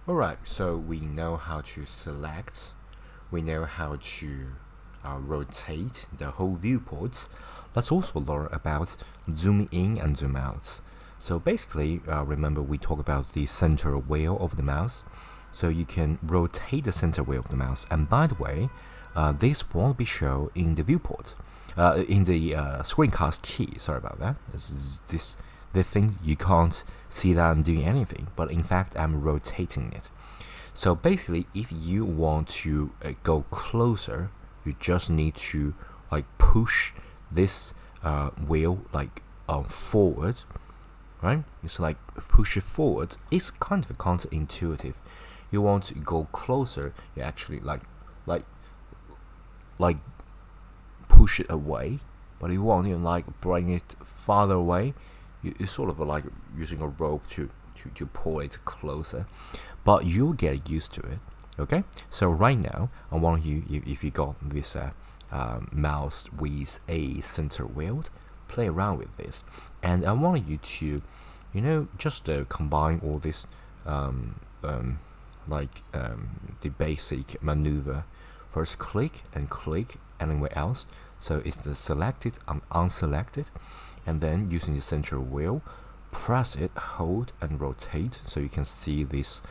Alright, so we know how to select, we know how to rotate the whole viewport. Let's also learn about zoom in and zoom out. So basically, remember we talk about the center wheel of the mouse. So you can rotate the center wheel of the mouse. And by the way, this won't be shown in the viewport, in the screencast key. Sorry about that. This thing you can't see that I'm doing anything, but in fact I'm rotating it. So basically, if you want to go closer, you just need to like push this wheel like forward, right? It's like push it forward. It's kind of counterintuitive. You want to go closer, you actually like push it away, but you want to like bring it farther away. It's sort of like using a rope to pull it closer, but you'll get used to it. Okay, so right now I want you, if you got this mouse with a center wheel, play around with this, and I want you to, just combine all this the basic maneuver. First click and click anywhere else, so it's the selected and unselected, and then using the center wheel, press it, hold and rotate, so you can see this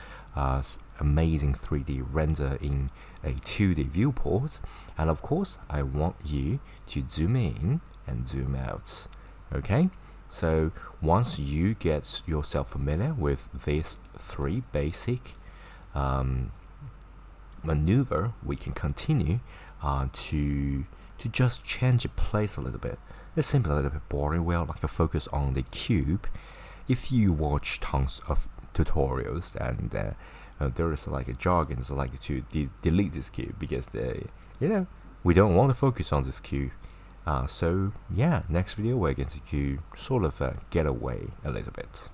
amazing 3D render in a 2D viewport. And of course I want you to zoom in and zoom out. Okay, so once you get yourself familiar with these three basic maneuver, we can continue to just change the place a little bit. It seems a little bit boring. Well, like a focus on the cube. If you watch tons of tutorials, and there is like a jargon, so like to delete this cube because we don't want to focus on this cube. So yeah, next video we're going to sort of get away a little bit.